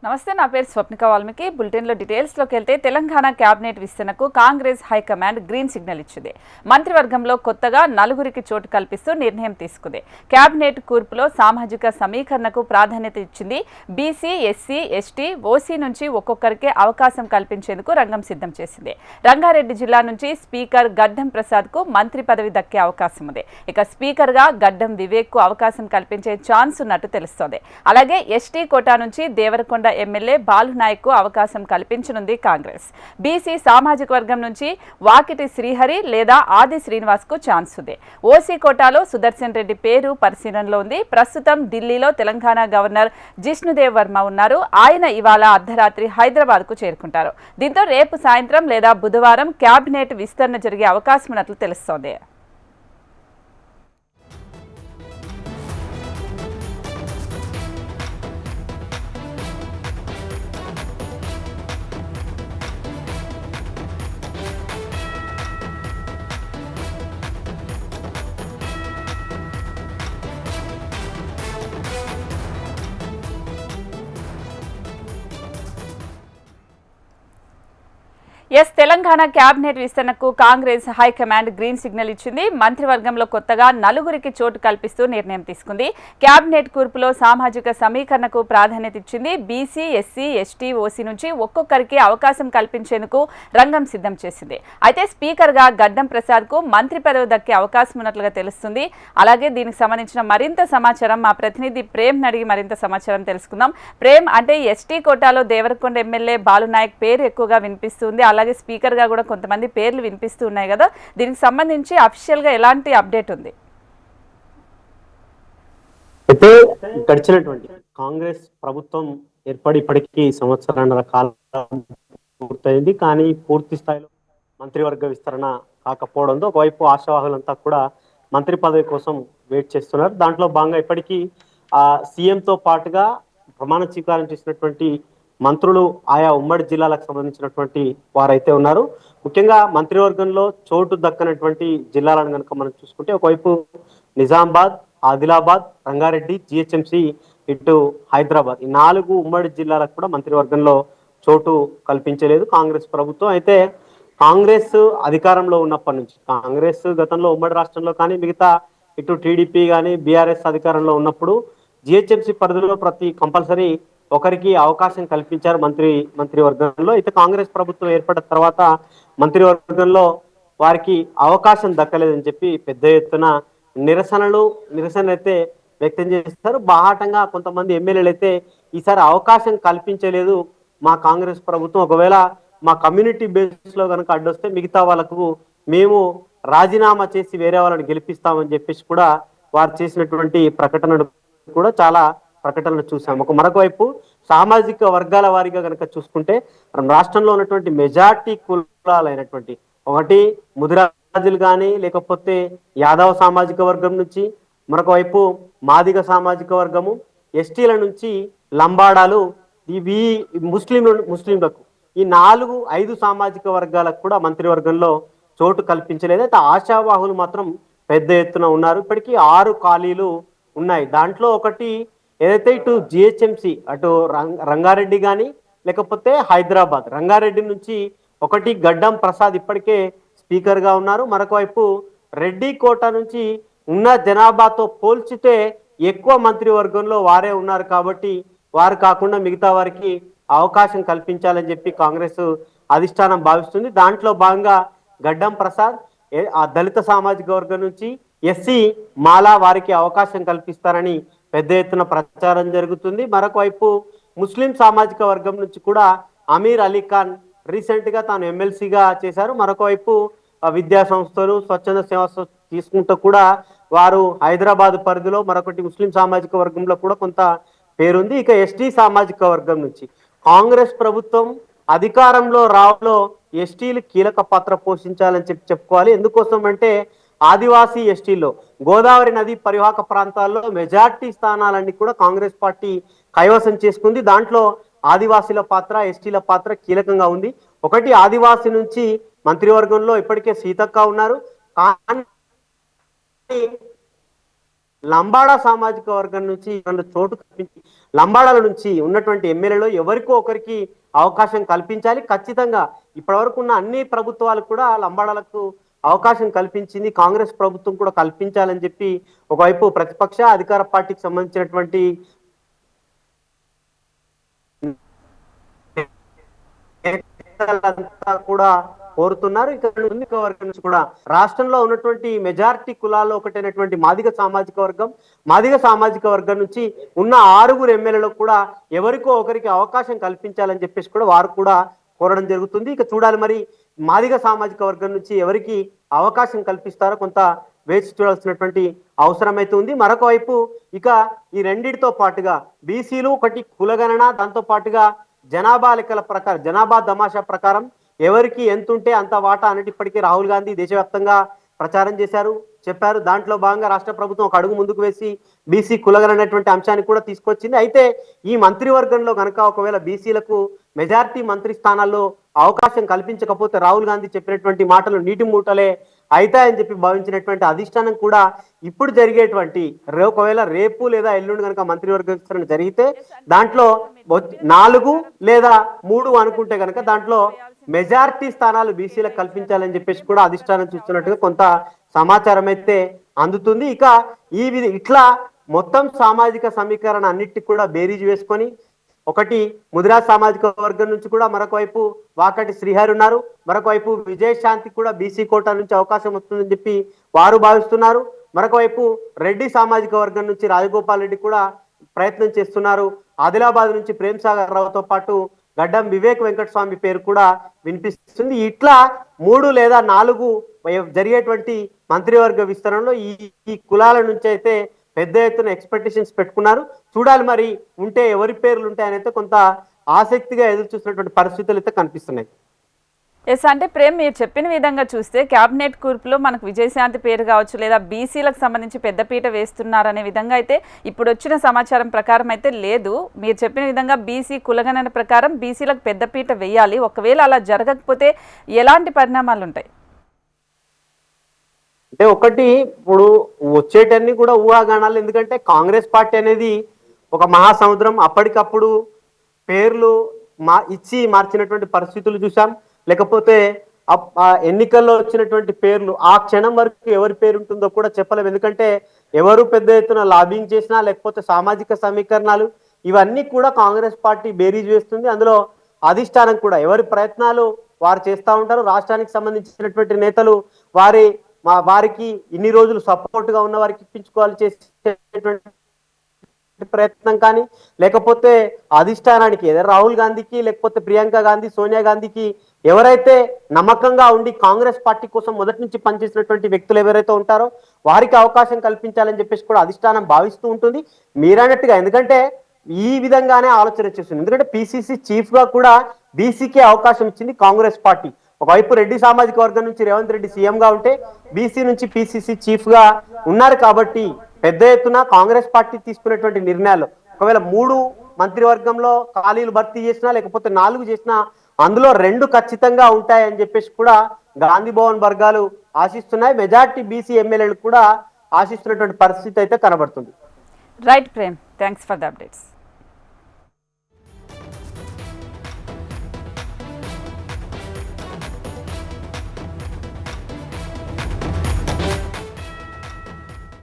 నమస్తే, నా పేరు స్వప్నిక వాల్మీకి. బులెటిన్లో డీటెయిల్స్లోకి వెళ్తే తెలంగాణ క్యాబినెట్ విస్తరణకు కాంగ్రెస్ హైకమాండ్ గ్రీన్ సిగ్నల్ ఇచ్చింది. మంత్రివర్గంలో కొత్తగా నలుగురికి చోటు కల్పిస్తూ నిర్ణయం తీసుకుంది. క్యాబినెట్ కూర్పులో సామాజిక సమీకరణకు ప్రాధాన్యత ఇచ్చింది. బీసీ, ఎస్సీ, ఎస్టీ, ఓసీ నుంచి ఒక్కొక్కరికి అవకాశం కల్పించేందుకు రంగం సిద్ధం చేసింది. రంగారెడ్డి జిల్లా నుంచి స్పీకర్ గడ్డం ప్రసాద్కు మంత్రి పదవి దక్కే అవకాశం ఉంది. ఇక స్పీకర్గా గడ్డం వివేక్కు అవకాశం కల్పించే ఛాన్స్ ఉన్నట్టు తెలుస్తోంది. అలాగే ఎస్టీ కోటా నుంచి దేవరకొండ ఎమ్మెల్యే బాలునాయక్ కు అవకాశం కల్పించనుంది కాంగ్రెస్. బీసీ సామాజిక వర్గం నుంచి వాకిటి శ్రీహరి లేదా ఆది శ్రీనివాస్ కు ఛాన్స్ ఉంది. ఓసీ కోటాలో సుదర్శన్ రెడ్డి పేరు పరిశీలనలో ఉంది. ప్రస్తుతం ఢిల్లీలో తెలంగాణ గవర్నర్ జిష్ణుదేవ్ వర్మ ఉన్నారు. ఆయన ఇవాళ అర్ధరాత్రి హైదరాబాద్ కు చేరుకుంటారు. దీంతో రేపు సాయంత్రం లేదా బుధవారం క్యాబినెట్ విస్తరణ జరిగే అవకాశం ఉన్నట్లు తెలుస్తోంది. తెలంగాణ క్యాబినెట్ విస్తరణకు కాంగ్రెస్ హైకమాండ్ గ్రీన్ సిగ్నల్ ఇచ్చింది. మంత్రివర్గంలో కొత్తగా నలుగురికి చోటు కల్పిస్తూ నిర్ణయం తీసుకుంది. క్యాబినెట్ కూర్పులో సామాజిక సమీకరణకు ప్రాధాన్యత ఇచ్చింది. బీసీ, ఎస్సీ, ఎస్టీ, ఓసీ నుంచి ఒక్కొక్కరికి అవకాశం కల్పించేందుకు రంగం సిద్ధం చేసింది. అయితే స్పీకర్గా గడ్డం ప్రసాద్కు మంత్రి పదవి దక్కే అవకాశం ఉన్నట్లుగా తెలుస్తుంది. అలాగే దీనికి సంబంధించిన మరింత సమాచారం మా ప్రతినిధి ప్రేమ్ అడిగి మరింత సమాచారం తెలుసుకుందాం. ప్రేమ్, అంటే ఎస్టీ కోటాలో దేవరకొండ ఎమ్మెల్యే బాలునాయక్ పేరు ఎక్కువగా వినిపిస్తుంది. అలాగే స్పీకర్ గా కూడా కొంతమంది పేర్లు వినిపిస్తూ ఉన్నాయి కదా, దీనికి సంబంధించి అఫీషియల్ గా ఎలాంటి అప్డేట్ ఉంది? అయితే గడిచినటువంటి కాంగ్రెస్ ప్రభుత్వం ఏర్పడి ఇప్పటికీ సంవత్సరాల కాలం పూర్తయింది. కానీ పూర్తి స్థాయిలో మంత్రివర్గ విస్తరణ కాకపోవడంతో ఒకవైపు ఆశావాహులంతా కూడా మంత్రి పదవి కోసం వెయిట్ చేస్తున్నారు. దాంట్లో భాగంగా ఇప్పటికీ సీఎంతో పాటుగా ప్రమాణ స్వీకారం చేసినటువంటి మంత్రులు ఆయా ఉమ్మడి జిల్లాలకు సంబంధించినటువంటి వారైతే ఉన్నారు. ముఖ్యంగా మంత్రివర్గంలో చోటు దక్కనటువంటి జిల్లాలను కనుక మనం చూసుకుంటే ఒకవైపు నిజామాబాద్, ఆదిలాబాద్, రంగారెడ్డి, జిహెచ్ఎంసి, ఇటు హైదరాబాద్, ఈ 4 ఉమ్మడి జిల్లాలకు కూడా మంత్రివర్గంలో చోటు కల్పించలేదు కాంగ్రెస్ ప్రభుత్వం. అయితే కాంగ్రెస్ అధికారంలో ఉన్నప్పటి నుంచి, కాంగ్రెస్ గతంలో ఉమ్మడి రాష్ట్రంలో కానీ మిగతా ఇటు టీడీపీ కానీ బీఆర్ఎస్ అధికారంలో ఉన్నప్పుడు జిహెచ్ఎంసి పరిధిలో ప్రతి కంపల్సరీ ఒకరికి అవకాశం కల్పించారు మంత్రివర్గంలో. అయితే కాంగ్రెస్ ప్రభుత్వం ఏర్పడిన తర్వాత మంత్రివర్గంలో వారికి అవకాశం దక్కలేదని చెప్పి పెద్ద ఎత్తున నిరసన అయితే వ్యక్తం చేస్తారు. బాహాటంగా కొంతమంది ఎమ్మెల్యేలు అయితే ఈసారి అవకాశం కల్పించలేదు మా కాంగ్రెస్ ప్రభుత్వం, ఒకవేళ మా కమ్యూనిటీ బేస్ లో కనుక అడ్డొస్తే మిగతా వాళ్ళకు మేము రాజీనామా చేసి వేరే వాళ్ళని గెలిపిస్తామని చెప్పేసి కూడా వారు చేసినటువంటి ప్రకటనలు కూడా చాలా ప్రకటనలు చూసాం. మరొక వైపు సామాజిక వర్గాల వారీగా కనుక చూసుకుంటే రాష్ట్రంలో ఉన్నటువంటి మెజార్టీ కులాలైనటువంటి ఒకటి ముదిరాజులు కానీ, లేకపోతే యాదవ సామాజిక వర్గం నుంచి, మరొక వైపు మాదిగ సామాజిక వర్గము, ఎస్టీల నుంచి లంబాడాలు, ఇవి ముస్లింలకు, ఈ 4-5 సామాజిక వర్గాలకు కూడా మంత్రివర్గంలో చోటు కల్పించలేదు. అయితే ఆశావాహులు మాత్రం పెద్ద ఎత్తున ఉన్నారు. ఇప్పటికీ 6 ఖాళీలు ఉన్నాయి. దాంట్లో ఒకటి ఏదైతే ఇటు జిహెచ్ఎంసి అటు రంగారెడ్డి కానీ లేకపోతే హైదరాబాద్, రంగారెడ్డి నుంచి ఒకటి గడ్డం ప్రసాద్ ఇప్పటికే స్పీకర్ గా ఉన్నారు. మరొక వైపు రెడ్డి కోట నుంచి ఉన్న జనాభాతో పోల్చితే ఎక్కువ మంత్రివర్గంలో వారే ఉన్నారు కాబట్టి వారు కాకుండా మిగతా వారికి అవకాశం కల్పించాలని చెప్పి కాంగ్రెస్ అధిష్టానం భావిస్తుంది. దాంట్లో భాగంగా గడ్డం ప్రసాద్ ఆ దళిత సామాజిక వర్గం నుంచి ఎస్సీ మాలా వారికి అవకాశం కల్పిస్తారని పెద్ద ఎత్తున ప్రచారం జరుగుతుంది. మరొక వైపు ముస్లిం సామాజిక వర్గం నుంచి కూడా అమీర్ అలీ ఖాన్ రీసెంట్ గా తాను ఎమ్మెల్సీగా చేశారు. మరొక వైపు విద్యా సంస్థలు, స్వచ్ఛంద సేవా తీసుకుంటూ కూడా వారు హైదరాబాద్ పరిధిలో మరొకటి ముస్లిం సామాజిక వర్గంలో కూడా కొంత పేరుంది. ఇక ఎస్టీ సామాజిక వర్గం నుంచి కాంగ్రెస్ ప్రభుత్వం అధికారంలో రావడంలో ఎస్టీలు కీలక పాత్ర పోషించాలని చెప్పుకోవాలి. ఎందుకోసం అంటే ఆదివాసీ ఎస్టీలో గోదావరి నది పరివాహక ప్రాంతాల్లో మెజార్టీ స్థానాలన్నీ కూడా కాంగ్రెస్ పార్టీ కైవసం చేసుకుంది. దాంట్లో ఆదివాసీల పాత్ర, ఎస్టీల పాత్ర కీలకంగా ఉంది. ఒకటి ఆదివాసీ నుంచి మంత్రివర్గంలో ఇప్పటికే సీతక్క ఉన్నారు. కానీ లంబాడా సామాజిక వర్గం నుంచి రెండు చోటు కల్పించి లంబాడాల నుంచి ఉన్నటువంటి ఎమ్మెల్యేలో ఎవరికో ఒకరికి అవకాశం కల్పించాలి. ఖచ్చితంగా ఇప్పటివరకు ఉన్న అన్ని ప్రభుత్వాలు కూడా లంబాడాలకు అవకాశం కల్పించింది. కాంగ్రెస్ ప్రభుత్వం కూడా కల్పించాలని చెప్పి ఒకవైపు ప్రతిపక్ష అధికార పార్టీకి సంబంధించినటువంటి నేతలంతా కూడా కోరుతున్నారు. ఇక్కడ వర్గం నుంచి కూడా రాష్ట్రంలో ఉన్నటువంటి మెజారిటీ కులాల్లో ఒకటైనటువంటి మాదిగ సామాజిక వర్గం నుంచి ఉన్న 6 ఎమ్మెల్యేలకు కూడా ఎవరికో ఒకరికి అవకాశం కల్పించాలని చెప్పేసి కూడా వారు కూడా కోరడం జరుగుతుంది. ఇక చూడాలి మరి మాదిగ సామాజిక వర్గం నుంచి ఎవరికి అవకాశం కల్పిస్తారో కొంత వేచి చూడాల్సినటువంటి అవసరం అయితే ఉంది. మరొక వైపు ఇక ఈ రెండిటితో పాటుగా బీసీలు ఒకటి కులగణన, దాంతో పాటుగా జనాభా లెక్కల ప్రకారం జనాభా దమాషా ప్రకారం ఎవరికి ఎంత ఉంటే అంత వాటా అనేది ఇప్పటికీ రాహుల్ గాంధీ దేశవ్యాప్తంగా ప్రచారం చెప్పారు. దాంట్లో భాగంగా రాష్ట్ర ప్రభుత్వం ఒక అడుగు ముందుకు వేసి బీసీ కులగలనేటువంటి అంశాన్ని కూడా తీసుకొచ్చింది. అయితే ఈ మంత్రివర్గంలో కనుక ఒకవేళ బీసీలకు మెజారిటీ మంత్రి స్థానాల్లో అవకాశం కల్పించకపోతే రాహుల్ గాంధీ చెప్పినటువంటి మాటలు నీటి మూటలే అవుతాయని చెప్పి భావించినటువంటి అధిష్టానం కూడా ఇప్పుడు జరిగేటువంటి ఒకవేళ రేపు లేదా ఎల్లుండి కనుక మంత్రివర్గ విస్తరణ జరిగితే దాంట్లో 4 లేదా 3 అనుకుంటే కనుక దాంట్లో మెజారిటీ స్థానాలు బీసీలకు కల్పించాలని చెప్పేసి కూడా అధిష్టానం చూస్తున్నట్టుగా కొంత సమాచారం అయితే అందుతుంది. ఇక ఇట్లా మొత్తం సామాజిక సమీకరణ అన్నిటికి కూడా బేరీజ్ వేసుకొని ఒకటి ముదిరా సామాజిక వర్గం నుంచి కూడా మరొక వైపు వాకటి శ్రీహరి ఉన్నారు, మరొక వైపు విజయశాంతి కూడా బీసీ కోటా నుంచి అవకాశం వస్తుందని చెప్పి వారు భావిస్తున్నారు. మరొక వైపు రెడ్డి సామాజిక వర్గం నుంచి రాజగోపాల్ రెడ్డి కూడా ప్రయత్నం చేస్తున్నారు. ఆదిలాబాద్ నుంచి ప్రేమ్ సాగర్ రావుతో పాటు గడ్డం వివేక్ వెంకటస్వామి పేరు కూడా వినిపిస్తుంది. ఇట్లా 3 లేదా 4 జరిగేటువంటి మంత్రివర్గ విస్తరణలో ఈ కులాల నుంచి అయితే పెద్ద ఎత్తున ఎక్స్పెక్టేషన్స్ పెట్టుకున్నారు. చూడాలి మరి ఉంటే ఎవరి పేర్లు ఉంటాయని అయితే కొంత ఆసక్తిగా ఎదురు చూస్తున్నటువంటి పరిస్థితులు అయితే కనిపిస్తున్నాయి. ఎస్, అంటే ప్రేమ్ మీరు చెప్పిన విధంగా చూస్తే క్యాబినెట్ కూర్పులో మనకు విజయశాంతి పేరు కావచ్చు లేదా బీసీలకు సంబంధించి పెద్దపీట వేస్తున్నారనే విధంగా అయితే ఇప్పుడు వచ్చిన సమాచారం ప్రకారం అయితే లేదు. మీరు చెప్పిన విధంగా బీసీ కులగణన ప్రకారం బీసీలకు పెద్దపీట వేయాలి. ఒకవేళ అలా జరగకపోతే ఎలాంటి పరిణామాలు ఉంటాయి? అంటే ఒకటి ఇప్పుడు వచ్చేటన్ని కూడా ఊహాగానాలు. ఎందుకంటే కాంగ్రెస్ పార్టీ అనేది ఒక మహాసముద్రం. అప్పటికప్పుడు పేర్లు ఇచ్చి మార్చినటువంటి పరిస్థితులు చూసాం. లేకపోతే ఎన్నికల్లో వచ్చినటువంటి పేర్లు ఆ క్షణం వరకు ఎవరి పేరు ఉంటుందో కూడా చెప్పలేము. ఎందుకంటే ఎవరు పెద్ద ఎత్తున లాబింగ్ చేసినా లేకపోతే సామాజిక సమీకరణాలు ఇవన్నీ కూడా కాంగ్రెస్ పార్టీ బేరీజ్ వేస్తుంది. అందులో అధిష్టానం కూడా ఎవరి ప్రయత్నాలు వారు చేస్తూ ఉంటారు. రాష్ట్రానికి సంబంధించినటువంటి నేతలు వారికి ఇన్ని రోజులు సపోర్ట్ గా ఉన్న వారికి ఇప్పించుకోవాలి చేసేటువంటి ప్రయత్నం కానీ లేకపోతే అధిష్టానానికి రాహుల్ గాంధీకి లేకపోతే ప్రియాంక గాంధీ, సోనియా గాంధీకి ఎవరైతే నమ్మకంగా ఉండి కాంగ్రెస్ పార్టీ కోసం మొదటి నుంచి పనిచేసినటువంటి వ్యక్తులు ఎవరైతే ఉంటారో వారికి అవకాశం కల్పించాలని చెప్పేసి కూడా అధిష్టానం భావిస్తూ ఉంటుంది మీరన్నట్టుగా. ఎందుకంటే ఈ విధంగానే ఆలోచన చేస్తుంది. ఎందుకంటే పిసిసి చీఫ్ గా కూడా బీసీకే అవకాశం ఇచ్చింది కాంగ్రెస్ పార్టీ. ఒకవైపు రెడ్డి సామాజిక వర్గం నుంచి రేవంత్ రెడ్డి సీఎం గా ఉంటే బీసీ నుంచి పిసిసి చీఫ్ గా ఉన్నారు. కాబట్టి పెద్ద ఎత్తున కాంగ్రెస్ పార్టీ తీసుకున్నటువంటి నిర్ణయాలు ఒకవేళ 3 మంత్రివర్గంలో ఖాళీలు భర్తీ చేసినా లేకపోతే 4 చేసినా అందులో 2 ఖచ్చితంగా ఉంటాయని చెప్పేసి కూడా గాంధీ భవన్ వర్గాలు ఆశిస్తున్నాయి. మెజార్టీ బీసీ ఎమ్మెల్యేలు కూడా ఆశిస్తున్నటువంటి పరిస్థితి అయితే కనబడుతుంది. Right Prem, thanks for the updates.